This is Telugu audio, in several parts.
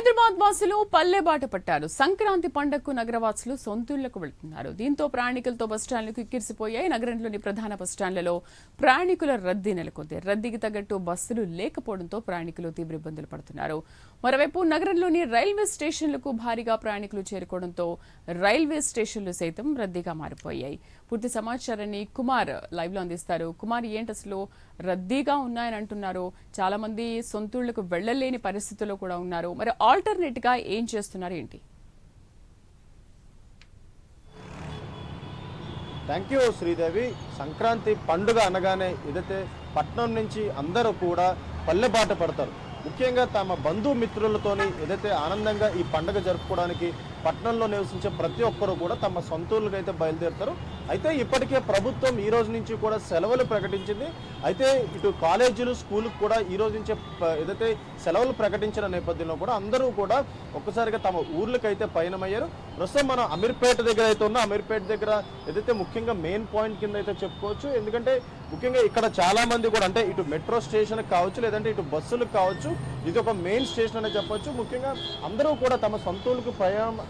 హైదరాబాద్ వాసులు పల్లె బాట పట్టారు. సంక్రాంతి పండగకు నగరవాసులు సొంతూళ్లకు వెళ్తున్నారు. దీంతో ప్రయాణికులతో బస్టాండ్లు కిక్కిరిసిపోయాయి. నగరంలోని ప్రధాన బస్టాండ్లలో ప్రయాణికుల రద్దీ నెలకొంది. రద్దీకి తగ్గట్టు బస్సులు లేకపోవడంతో ప్రయాణికులు తీవ్ర ఇబ్బందులు పడుతున్నారు. మరోవైపు నగరంలోని రైల్వే స్టేషన్లకు భారీగా ప్రయాణికులు చేరుకోవడంతో రైల్వే స్టేషన్లు సైతం రద్దీగా మారిపోయాయి. పూర్తి సమాచారాన్ని కుమార్ లైవ్ లో అందిస్తారు. కుమార్, ఏంటి అసలు రద్దీగా ఉన్నాయని అంటున్నారు, చాలా మంది సొంతూళ్లకు వెళ్లలేని పరిస్థితుల్లో కూడా ఉన్నారు. మరి ఆల్టర్నేట్ గా ఏం చేస్తున్నారు ఏంటి? Thank you Sridevi. సంక్రాంతి పండుగ అనగానే ఏదైతే పట్నం నుంచి అందరూ కూడా పల్లె బాట పడతారు. ముఖ్యంగా తమ బంధుమిత్రులతోని ఏదైతే ఆనందంగా ఈ పండుగ జరుపుకోవడానికి పట్టణంలో నివసించే ప్రతి ఒక్కరూ కూడా తమ సొంతూరులకు అయితే బయలుదేరుతారు. అయితే ఇప్పటికే ప్రభుత్వం ఈ రోజు నుంచి కూడా సెలవులు ప్రకటించింది. అయితే ఇటు కాలేజీలు స్కూళ్ళకు కూడా ఈ రోజు నుంచే ఏదైతే సెలవులు ప్రకటించిన నేపథ్యంలో కూడా అందరూ కూడా ఒక్కసారిగా తమ ఊర్లకైతే పయనమయ్యారు. ప్రస్తుతం మనం అమీర్పేట దగ్గర అయితే ఉన్న అమీర్పేట దగ్గర ఏదైతే ముఖ్యంగా మెయిన్ పాయింట్ కింద అయితే చెప్పుకోవచ్చు. ఎందుకంటే ముఖ్యంగా ఇక్కడ చాలా మంది కూడా అంటే ఇటు మెట్రో స్టేషన్ కావచ్చు, లేదంటే ఇటు బస్సులకు కావచ్చు, ఇది ఒక మెయిన్ స్టేషన్ అనే చెప్పొచ్చు. ముఖ్యంగా అందరూ కూడా తమ సొంతూరుకు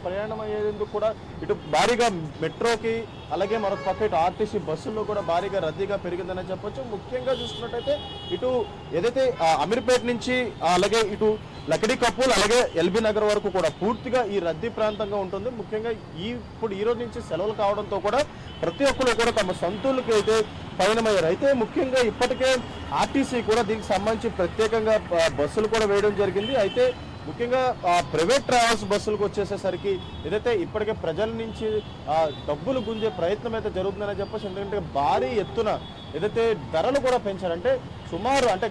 ప్రయాణం అయ్యేందుకు కూడా ఇటు భారీగా మెట్రోకి అలాగే మరొక పక్క ఇటు ఆర్టీసీ బస్సుల్లో కూడా భారీగా రద్దీగా పెరిగిందని చెప్పొచ్చు. ముఖ్యంగా చూసుకున్నట్టయితే ఇటు ఏదైతే అమీర్పేట నుంచి అలాగే ఇటు లకడీ కపూల్ అలాగే ఎల్బీ నగర్ వరకు కూడా పూర్తిగా ఈ రద్దీ ప్రాంతంగా ఉంటుంది. ముఖ్యంగా ఇప్పుడు ఈ రోజు నుంచి సెలవులు కావడంతో కూడా ప్రతి ఒక్కరు కూడా తమ సొంతూరులకు అయితే పయనమయ్యారు. అయితే ముఖ్యంగా ఇప్పటికే ఆర్టీసీ కూడా దీనికి సంబంధించి ప్రత్యేకంగా బస్సులు కూడా వేయడం జరిగింది. అయితే ముఖ్యంగా ప్రైవేట్ ట్రావెల్స్ బస్సులకు వచ్చేసేసరికి ఏదైతే ఇప్పటికే ప్రజల నుంచి డబ్బులు గుంజే ప్రయత్నం అయితే జరుగుతుందని చెప్పచ్చు. ఎందుకంటే భారీ ఎత్తున ఏదైతే ధరలు కూడా పెంచారంటే సుమారు అంటే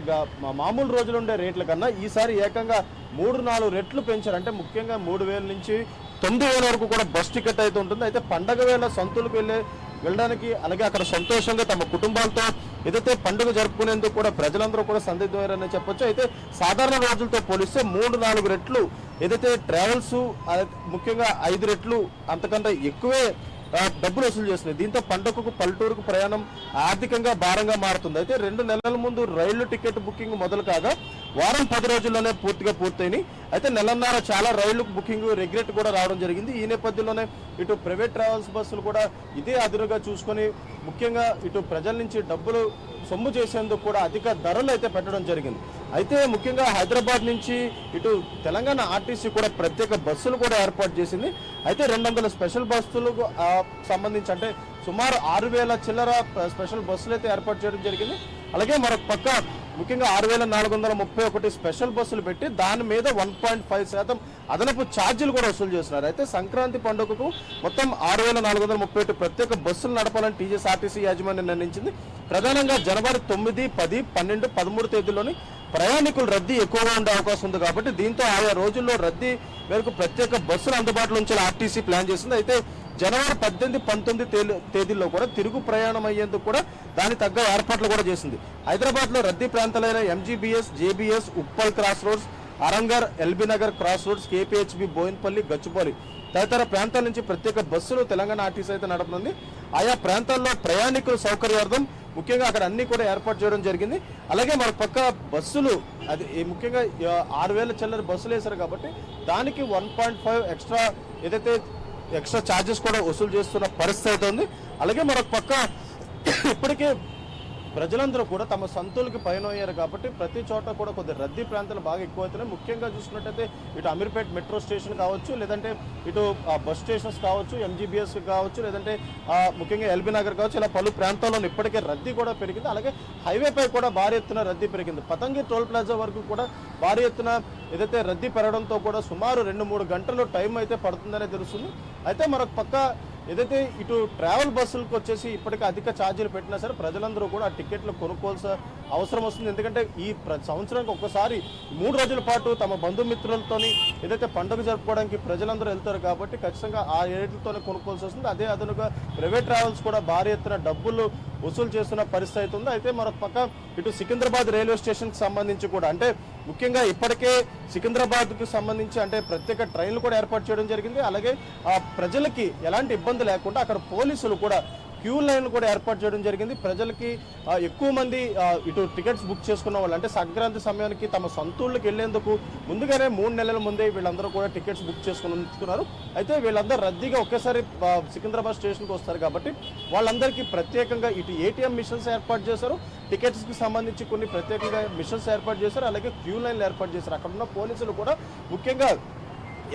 మామూలు రోజులు ఉండే రేట్ల కన్నా ఈసారి ఏకంగా 3-4 రెట్లు పెంచారు. అంటే ముఖ్యంగా 3,000 నుంచి 9,000 వరకు కూడా బస్ టికెట్ అయితే ఉంటుంది. అయితే పండగ వేళ సొంతూరుకు వెళ్ళడానికి అలాగే అక్కడ సంతోషంగా తమ కుటుంబాలతో ఏదైతే పండుగ జరుపుకునేందుకు కూడా ప్రజలందరూ కూడా సందిగ్ధమయ్యారని చెప్పొచ్చు. అయితే సాధారణ రోజులతో పోలిస్తే 3-4 రెట్లు ఏదైతే ట్రావెల్స్ ముఖ్యంగా 5 రెట్లు అంతకంటే ఎక్కువే డబ్బులు వసూలు చేస్తున్నాయి. దీంతో పండుగకు పల్లెటూరుకు ప్రయాణం ఆర్థికంగా భారంగా మారుతుంది. అయితే 2 నెలల ముందు రైళ్లు టికెట్ బుకింగ్ మొదలు కాగా వారం 10 రోజుల్లోనే పూర్తిగా పూర్తయినాయి. అయితే నెలన్నర చాలా రైళ్లు బుకింగ్ రెగ్రెట్ కూడా రావడం జరిగింది. ఈ నేపథ్యంలోనే ఇటు ప్రైవేట్ ట్రావెల్స్ బస్సులు కూడా ఇదే అదునుగా చూసుకొని ముఖ్యంగా ఇటు ప్రజల నుంచి డబ్బులు సొమ్ము చేసేందుకు కూడా అధిక ధరలు అయితే పెట్టడం జరిగింది. అయితే ముఖ్యంగా హైదరాబాద్ నుంచి ఇటు తెలంగాణ ఆర్టీసీ కూడా ప్రత్యేక బస్సులు కూడా ఏర్పాటు చేసింది. అయితే 200 స్పెషల్ బస్సులకు సంబంధించి అంటే సుమారు 6,000 చిల్లర స్పెషల్ బస్సులు అయితే ఏర్పాటు చేయడం జరిగింది. అలాగే మరొక పక్క ముఖ్యంగా 6,431 స్పెషల్ బస్సులు పెట్టి దాని మీద 1.5% అదనపు ఛార్జీలు కూడా వసూలు చేస్తున్నారు. అయితే సంక్రాంతి పండుగకు మొత్తం 6,431 ప్రత్యేక బస్సులు నడపాలని టీజీఎస్ఆర్టీసీ యాజమాన్యం నిర్ణయించింది. ప్రధానంగా జనవరి 9, 10, 12, 13 తేదీల్లోని ప్రయాణికులు రద్దీ ఎక్కువగా ఉండే అవకాశం ఉంది. కాబట్టి దీంతో ఆయా రోజుల్లో రద్దీ మేరకు ప్రత్యేక బస్సులు అందుబాటులో ఉంచాలని ఆర్టీసీ ప్లాన్ చేసింది. అయితే జనవరి 18, 19 తేదీల్లో కూడా తిరుగు ప్రయాణం అయ్యేందుకు కూడా దాని తగ్గ ఏర్పాట్లు కూడా చేసింది. హైదరాబాద్ లో రద్దీ ప్రాంతాలైన MGBS, JBS, Uppal cross roads, Aramghar, LB Nagar cross roads, KPHB, Boinpally, Gachibowli తదితర ప్రాంతాల నుంచి ప్రత్యేక బస్సులు తెలంగాణ ఆర్టీసీ అయితే నడుపుతుంది. ఆయా ప్రాంతాల్లో ప్రయాణికుల సౌకర్యార్థం ముఖ్యంగా అక్కడ అన్ని కూడా ఏర్పాటు చేయడం జరిగింది. అలాగే మరొక పక్క బస్సులు అది ముఖ్యంగా 6,000 చిల్లర బస్సులు వేశారు కాబట్టి దానికి 1.5 ఎక్స్ట్రా ఛార్జెస్ కూడా వసూలు చేస్తున్న పరిస్థితి అయితే ఉంది. అలాగే మరొక పక్క ఇప్పటికే ప్రజలందరూ కూడా తమ సొంతూరుకి పయనమయ్యారు కాబట్టి ప్రతి చోట కూడా కొద్ది రద్దీ ప్రాంతాలు బాగా ఎక్కువవుతున్నాయి. ముఖ్యంగా చూసుకున్నట్టయితే ఇటు అమీర్పేట్ మెట్రో స్టేషన్ కావచ్చు, లేదంటే ఇటు బస్ స్టేషన్స్ కావచ్చు, ఎంజీబీఎస్ కావచ్చు, లేదంటే ముఖ్యంగా ఎల్బీ నగర్ కావచ్చు, ఇలా పలు ప్రాంతాల్లో ఇప్పటికే రద్దీ కూడా పెరిగింది. అలాగే హైవేపై కూడా భారీ ఎత్తున రద్దీ పెరిగింది. పతంగి టోల్ ప్లాజా వరకు కూడా భారీ ఎత్తున ఏదైతే రద్దీ పెరగడంతో కూడా సుమారు 2-3 గంటలు టైం అయితే పడుతుందనే తెలుస్తుంది. అయితే మరొక పక్క ఏదైతే ఇటు ట్రావెల్ బస్సులకు వచ్చేసి ఇప్పటికే అధిక ఛార్జీలు పెట్టినా సరే ప్రజలందరూ కూడా ఆ టికెట్లు కొనుక్కోవాల్సిన అవసరం వస్తుంది. ఎందుకంటే ఈ సంవత్సరానికి ఒక్కసారి 3 రోజుల పాటు తమ బంధుమిత్రులతోని ఏదైతే పండుగ జరుపుకోవడానికి ప్రజలందరూ వెళ్తారు కాబట్టి ఖచ్చితంగా ఆ రేట్లతోనే కొనుక్కోవాల్సి వస్తుంది. అదే అదనుగా ప్రైవేట్ ట్రావెల్స్ కూడా భారీ ఎత్తున డబ్బులు వసూలు చేస్తున్న పరిస్థితి అవుతుంది. అయితే మరొక పక్క ఇటు సికింద్రాబాద్ రైల్వే స్టేషన్కి సంబంధించి కూడా అంటే ముఖ్యంగా ఇప్పటికే సికింద్రాబాద్కు సంబంధించి అంటే ప్రత్యేక ట్రైన్లు కూడా ఏర్పాటు చేయడం జరిగింది. అలాగే ప్రజలకి ఎలాంటి ఇబ్బంది లేకుండా అక్కడ పోలీసులు కూడా క్యూ లైన్ కూడా ఏర్పాటు చేయడం జరిగింది. ప్రజలకి ఎక్కువ మంది ఇటు టికెట్స్ బుక్ చేసుకున్న వాళ్ళు అంటే సంక్రాంతి సమయానికి తమ సొంతూళ్ళకి వెళ్లేందుకు ముందుగానే 3 నెలల ముందే వీళ్ళందరూ కూడా టికెట్స్ బుక్ చేసుకుని ఉంచుకున్నారు. అయితే వీళ్ళందరూ రద్దీగా ఒకేసారి సికింద్రాబాద్ స్టేషన్కి వస్తారు కాబట్టి వాళ్ళందరికీ ప్రత్యేకంగా ఇటు ఏటీఎం మిషన్స్ ఏర్పాటు చేశారు, టికెట్స్కి సంబంధించి కొన్ని ప్రత్యేకంగా మిషన్స్ ఏర్పాటు చేశారు, అలాగే క్యూ లైన్లు ఏర్పాటు చేశారు. అక్కడ ఉన్న పోలీసులు కూడా ముఖ్యంగా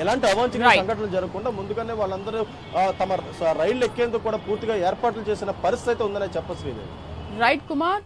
ఎలాంటి అవాంఛనీయ సంఘటనలు జరగకుండా ముందుగానే వాళ్ళందరూ తమ రైళ్లు ఎక్కేందుకు కూడా పూర్తిగా ఏర్పాట్లు చేసిన పరిస్థితి ఉందనే చెప్పచ్చు. రైట్ కుమార్.